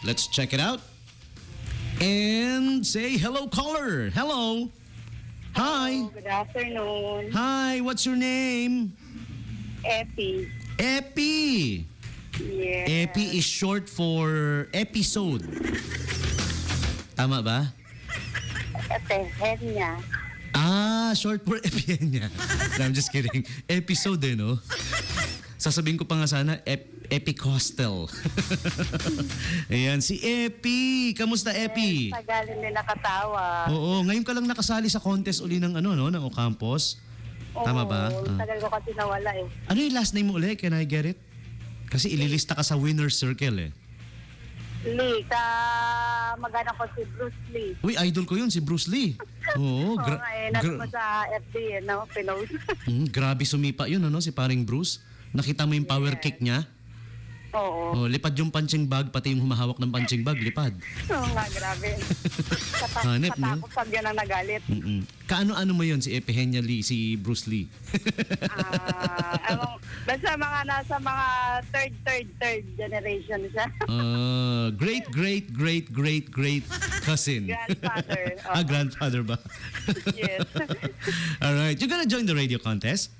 Let's check it out. And say hello, caller. Hello. Hi. Hello, good afternoon. Hi, what's your name? Epi. Epi. Yeah. Epi is short for episode. Tama ba? Epihenya. Short for Epihenya. No, I'm just kidding. Episode no? Sasabihin ko pa nga sana, Epicostal. Ayan, si Epi. Kamusta, Epi? Tagal hindi nakatawa. Oo, ngayon ka lang nakasali sa contest uli ng ng Ocampos. Tama ba? Tagal ko kasi nawala eh. Ano yung last name mo uli? Can I get it? Kasi ililista ka sa winner's circle eh. Lee, mag-anak ko si Bruce Lee. Uy, idol ko yun, si Bruce Lee. Oo, nasa mo sa FB, pinost. Grabe sumipa yun, si paring Bruce. Nakita mo yung power kick niya? Oo. Lipad yung punching bag, pati yung humahawak ng punching bag, lipad. Oo nga, grabe. Hanep, no? Katakot pag yan ang nagalit. Kaano-ano mo yun, si Epihenya Lee, si Bruce Lee? Basta mga nasa mga third generation siya. Great cousin. Grandfather. Grandfather ba? Yes. Alright, you gonna join the radio contest?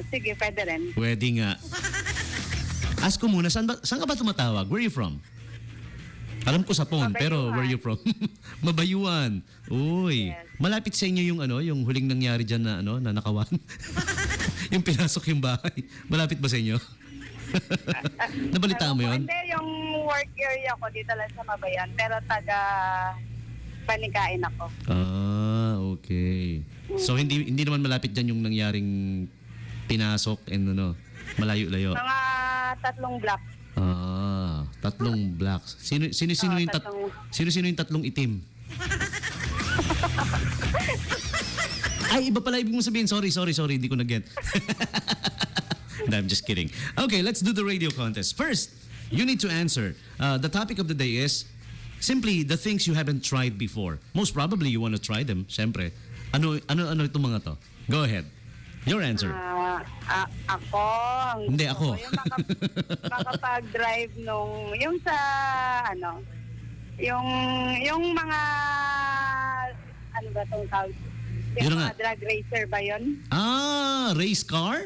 Sige, pwede rin. Pwede nga. Ask ko muna, saan ka ba tumatawag? Where are you from? Alam ko sa phone, pero where are you from? Mabayuan. Uy. Yes. Malapit sa inyo yung yung huling nangyari diyan na na nakawan. Yung pinasok yung bahay. Malapit ba sa inyo? Nabalitaan mo yun? Hindi, yung work area ko dito lang sa Mabayan, pero taga Panikain ako. Okay. So hindi naman malapit diyan yung nangyaring pinasok and malayo-layo. Mga 3 block. 3 blocks. Sino yung tatlong itim? Ay, iba pala ibig mo sabihin. Sorry, hindi ko na-get. No, I'm just kidding. Okay, let's do the radio contest. First, you need to answer. The topic of the day is simply the things you haven't tried before. Most probably you want to try them, syempre. Ano itong mga to? Go ahead. Your answer. Ako. Hindi, ako. Yung makapag-drive yung sa, yung mga, ano ba itong tawag? Yung mga drag racer ba yun? Race car?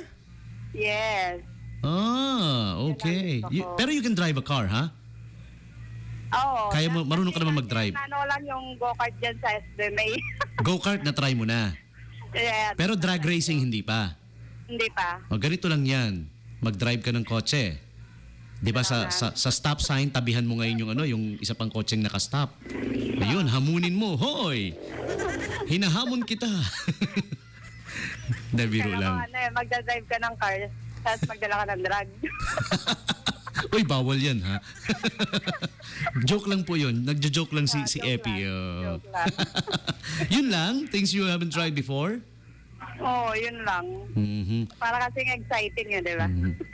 Yes. Okay. Pero you can drive a car, ha? Oo. Kaya mo, marunong ka naman mag-drive. Lang yung go-kart dyan sa SBMA. Go-kart na try mo na. Yeah. Pero drag racing hindi pa. Hindi pa. Ganito lang yan. Mag-drive ka ng kotse. 'Di ba sa stop sign tabihan mo ngayon yung isa pang kotseng naka-stop. Ayun, hamunin mo. Hoy! Hinahamon kita. Biro lang. Magda-drive ka ng car, tapos magdala ka ng drug. Uy, bawal yan, ha? Joke lang po yun. Nagjo-joke lang si Epi. Joke lang. Yun lang? Things you haven't tried before? Oo, yun lang. Para kasing exciting yun, di ba?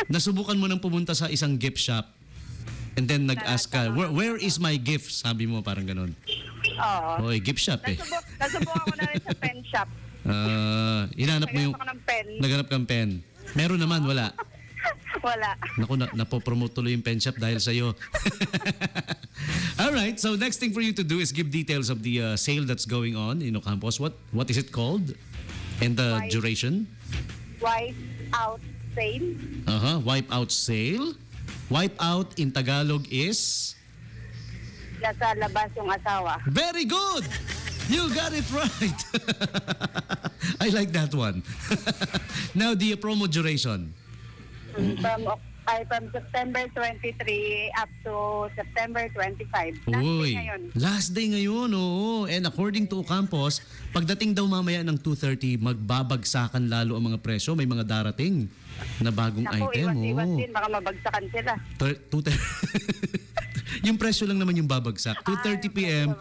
Nasubukan mo nang pumunta sa isang gift shop and then nag-ask ka, where is my gift? Sabi mo, parang ganun. Oo. Oy, gift shop eh. Nasubukan ko na rin sa pen shop. Inanap mo yung... Naghanap ako ng pen. Naghanap kang pen. Meron naman, wala. Wala. Naku, napopromote tuloy yung pen shop dahil sa'yo. Alright, so next thing for you to do is give details of the sale that's going on in Ocampos. What is it called? And the duration? Wipe out sale. Wipe out sale. Wipe out in Tagalog is? Nasa labas yung asawa. Very good! You got it right! I like that one. Now, the promo duration. From September 23 up to September 25. Last day ngayon, oo. And according to Ocampos, pagdating daw mamaya ng 2:30, magbabagsakan lalo ang mga presyo. May mga darating na bagong item. Iwas din, baka mabagsakan sila. Yung presyo lang naman yung babagsak. 2:30 p.m.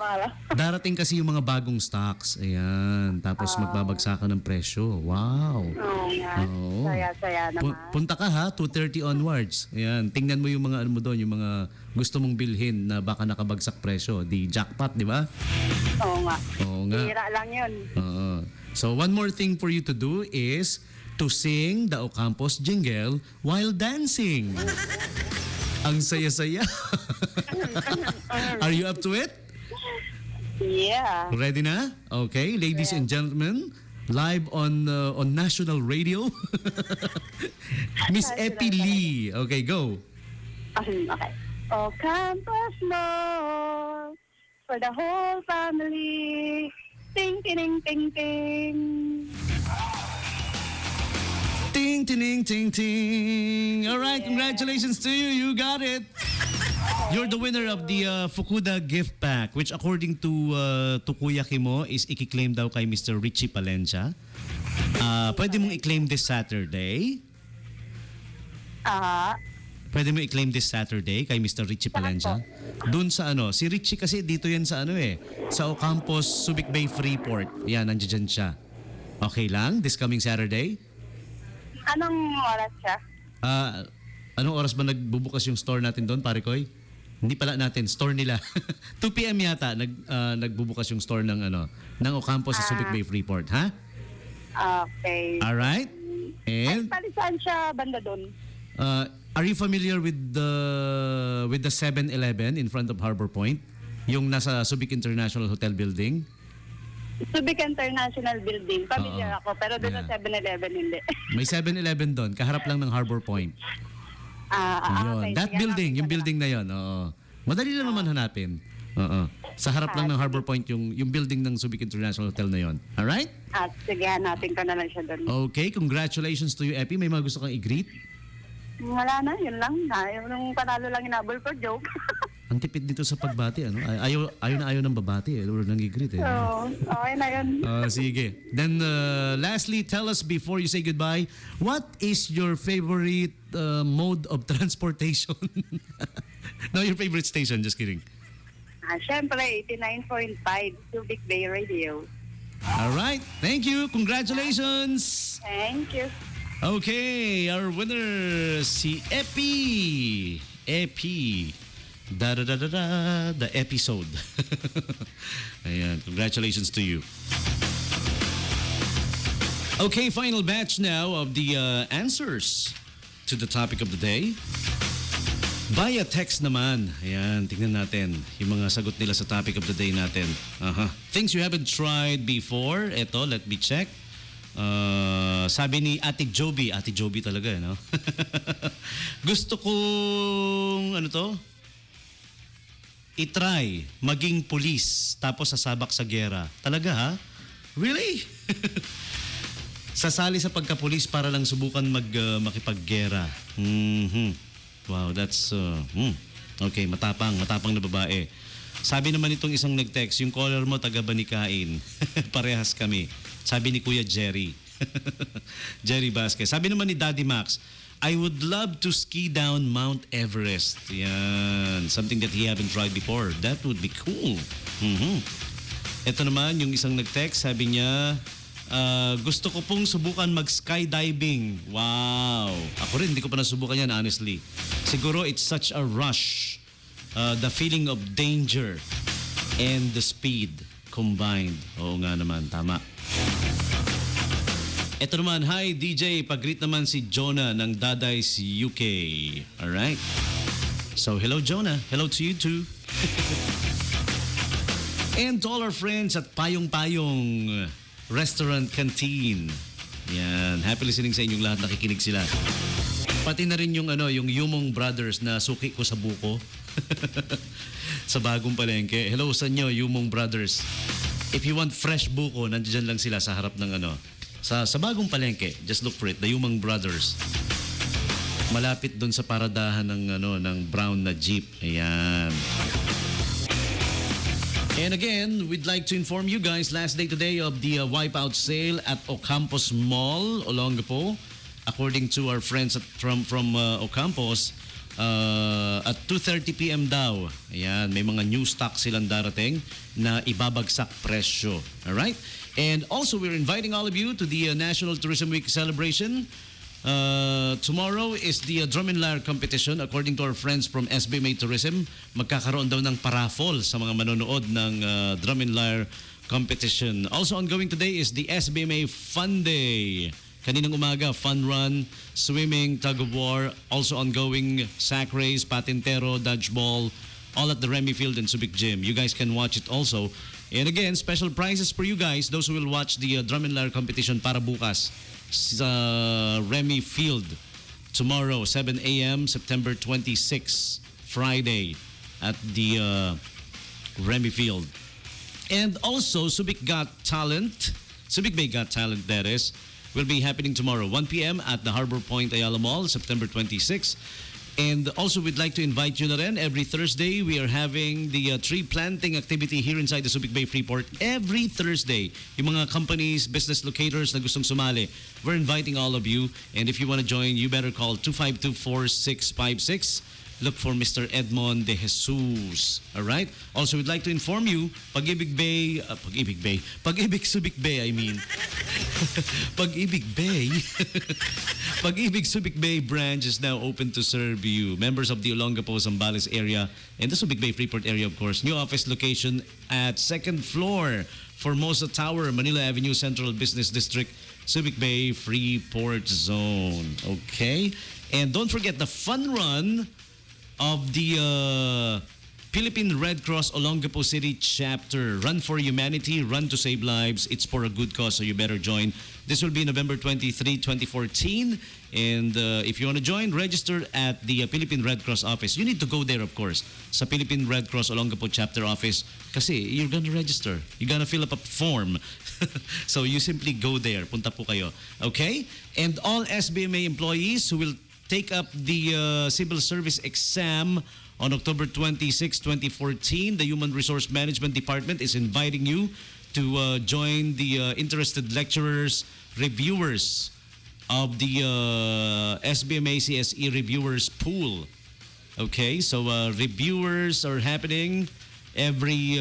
Darating kasi yung mga bagong stocks. Ayan. Tapos magbabagsakan ng presyo. Wow. Oo nga. Saya naman. Punta ka ha, 2:30 onwards. Ayan. Tingnan mo yung mga mo doon, yung mga gusto mong bilhin na baka nakabagsak presyo. Di jackpot, di ba? Oo nga. Hira lang yun. So one more thing for you to do is to sing the Ocampos jingle while dancing. Ang saya-saya. Are you up to it? Yeah. Ready na? Okay, ladies and gentlemen, live on national radio. Miss Epi Lee. Okay, go. Okay. Oh, campus mall for the whole family. Ting, ting, ting, ting. Ting, ting, ting, ting. All right, congratulations to you. You got it. You're the winner of the Fukuda gift pack, which according to Kuya Kimo is ikiklaim daw kay Mr. Richie Palencia. Pwede mong i-claim this Saturday. Pwede mo i-claim this Saturday kay Mr. Richie Palencia. Doon sa si Richie kasi dito yan sa sa Ocampos, Subic Bay, Freeport. Yan, nandiyan siya. Okay lang? This coming Saturday? Anong oras siya? Anong oras ba nagbubukas yung store natin doon, pare Koy? Hindi pala natin, store nila. 2 p.m. yata nagbubukas yung store ng Ocampos sa Subic Bay, Freeport, ha? Okay. All right. And Saan siya banda doon? are you familiar with the 7-Eleven in front of Harbor Point? Yung nasa Subic International Hotel Building? Subic International Building. Familiar ako, pero doon sa 7-Eleven hindi. May 7-Eleven doon, kaharap lang ng Harbor Point. Yun. Okay. That Sige, building, yung hanapin ko building na yon. Oo. Madali lang naman hanapin. Oo. Sa harap lang ng Harbor Point yung building ng Subic International Hotel na yon. All right? Sige, hanapin ko na lang siya doon. Okay, congratulations to you, Epi. May mga gusto kang i-greet? Wala na, yun lang. Yung panalo lang inabol ko, joke. Ang tipid dito sa pagbati, ayaw ng babati, or nang-i-greet eh. So, okay na yun. Sige. Then, lastly, tell us before you say goodbye, what is your favorite mode of transportation? No, your favorite station, just kidding. Siyempre, 89.5 Subic Bay Radio. All right. Thank you. Congratulations. Thank you. Okay, our winner, si Epi. Epi. The episode. Ayan, congratulations to you. Okay, final batch now of the answers to the topic of the day. Via text naman. Ayan, tingnan natin yung mga sagot nila sa topic of the day natin. Things you haven't tried before. Eto, let me check. Sabi ni Ate Joby talaga, no? Gusto kong, i-try maging pulis tapos sasabak sa gera. Talaga, ha? Really? Sasali sa pagkapulis para lang subukan makipaggera. Wow, that's, okay, matapang na babae. Sabi naman itong isang nag-text, yung caller mo taga Banikain. Parehas kami. Sabi ni Kuya Jerry. Jerry Vasquez. Sabi naman ni Daddy Max, I would love to ski down Mount Everest. Yan. Something that he haven't tried before. That would be cool. Ito naman, yung isang nag-text, sabi niya, gusto ko pong subukan mag-skydiving. Wow. Ako rin, hindi ko pa nasubukan yan, honestly. Siguro it's such a rush. The feeling of danger and the speed combined. Oo nga naman, tama. Ito naman, hi DJ, pag-greet naman si Jonah ng Daday's UK. Alright? So, hello Jonah. Hello to you too. And to all our friends at Payong Payong Restaurant Canteen. Yan, happy listening sa inyong lahat, nakikinig sila. Pati na rin yung Yumong Brothers na suki ko sa buko. Sa bagong palengke. Hello sa inyo, Yumong Brothers. If you want fresh buko, nandiyan lang sila sa harap ng sa bagong palengke. Just look for it, the Yumong Brothers. Malapit doon sa paradahan ng brown na jeep. Ayan. And again, we'd like to inform you guys, last day today of the Wipeout sale at Ocampos Mall, Olongapo. According to our friends from Ocampos, at 2:30 p.m. daw. Ayan, may mga new stock silang darating na ibabagsak presyo. Alright? And also, we're inviting all of you to the National Tourism Week celebration. Tomorrow is the Drum and Lyre competition. According to our friends from SBMA Tourism, magkakaroon daw ng paraffol sa mga manonood ng Drum and Lyre competition. Also ongoing today is the SBMA Fun Day. Kaninang umaga, fun run, swimming, tug of war, also ongoing sack race, patintero, dodgeball, all at the Remy Field and Subic Gym. You guys can watch it also. And again, special prizes for you guys, those who will watch the drum and lyre competition para bukas sa Remy Field tomorrow, 7 a.m., September 26, Friday, at the Remy Field. And also, Subic Bay Got Talent, that is, will be happening tomorrow, 1 p.m. at the Harbor Point Ayala Mall, September 26. And also, we'd like to invite you na rin. Every Thursday, we are having the tree planting activity here inside the Subic Bay Freeport. Every Thursday, yung mga companies, business locators na gustong sumali, we're inviting all of you. And if you want to join, you better call 252-4656. Look for Mr. Edmond De Jesus. All right? Also, we'd like to inform you, Pag-ibig Subic Bay, I mean. Pag-ibig Bay. Pag-ibig Subic Bay branch is now open to serve you. Members of the Olongapo, Zambales area and the Subic Bay Freeport area, of course. New office location at second floor, Formosa Tower, Manila Avenue, Central Business District, Subic Bay Freeport Zone. Okay? And don't forget the fun run of the Philippine Red Cross Olongapo City Chapter. Run for Humanity, Run to Save Lives. It's for a good cause, so you better join. This will be November 23, 2014. And if you want to join, register at the Philippine Red Cross office. You need to go there, of course, sa Philippine Red Cross Olongapo Chapter office. Kasi you're gonna register. You're gonna fill up a form. So you simply go there. Punta po kayo. Okay? And all SBMA employees who will take up the civil service exam on October 26, 2014. The Human Resource Management Department is inviting you to join the interested lecturers, reviewers of the SBMA CSE reviewers pool. Okay, so reviewers are happening every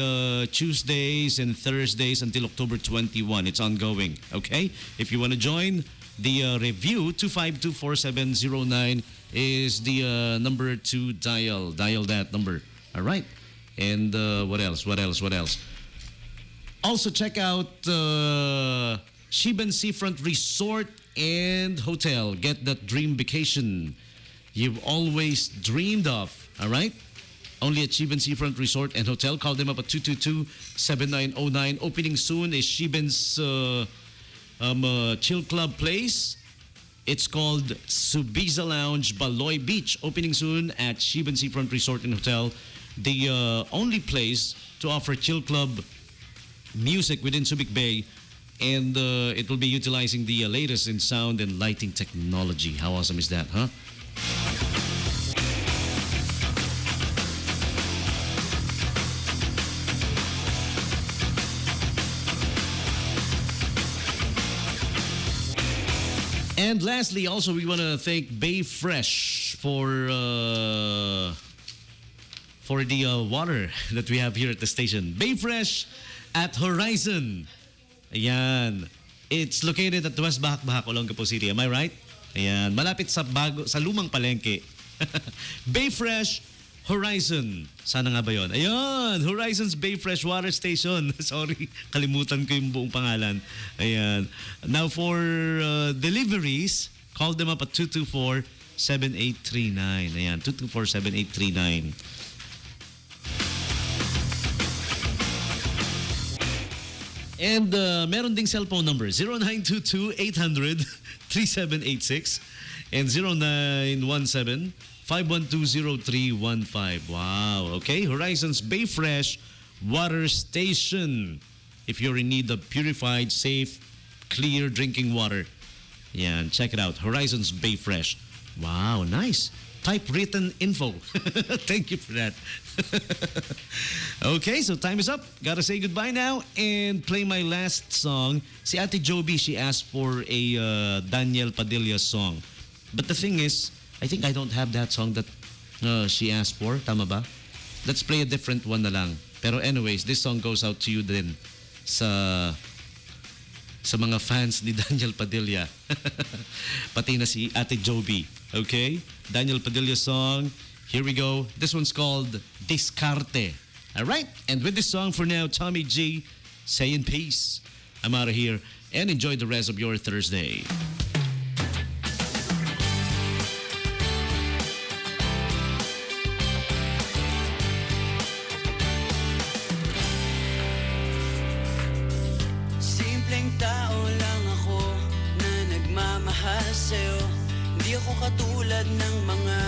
Tuesdays and Thursdays until October 21. It's ongoing. Okay, if you want to join the review, 252-4709 is the number to dial. Dial that number. All right. And what else? Also, check out Shiban Seafront Resort and Hotel. Get that dream vacation you've always dreamed of. All right? Only at Shiban Seafront Resort and Hotel. Call them up at 222-7909. Opening soon is Shiban's Chill Club Place. It's called Subiza Lounge, Baloy Beach. Opening soon at Shiban Seafront Resort and Hotel. The only place to offer chill club music within Subic Bay. And it will be utilizing the latest in sound and lighting technology. How awesome is that, huh? And lastly, also, we want to thank Bay Fresh for the water that we have here at the station. Bay Fresh at Horizon. Ayan. It's located at West Bahak-Bahak, Olongapo City. Am I right? Ayan. Malapit sa lumang palengke. Bay Fresh Horizon. Sana nga ba yun? Ayan, Horizon's Bay Fresh Water Station. Sorry, kalimutan ko yung buong pangalan. Ayan. Now for deliveries, call them up at 224-7839. Ayan, 224-7839. And meron ding cellphone number, 0922-800-3786 and 0917-512-0315. Wow, okay. Horizon's Bay Fresh Water Station. If you're in need of purified, safe, clear drinking water. Yan, check it out. Horizon's Bay Fresh. Wow, nice. Typewritten info. Thank you for that. Okay, so time is up. Gotta say goodbye now and play my last song. Si Ate Joby, she asked for a Daniel Padilla song. But the thing is, I think I don't have that song that she asked for. Tama ba? Let's play a different one na lang. Pero anyways, this song goes out to you din sa mga fans ni Daniel Padilla. Pati na si Ate Joby. Okay? Daniel Padilla song. Here we go. This one's called Discarte. Alright? And with this song for now, Tommy G saying peace. I'm out of here and enjoy the rest of your Thursday. tao lang ako na nagmamahal sa'yo. Hindi ako katulad ng mga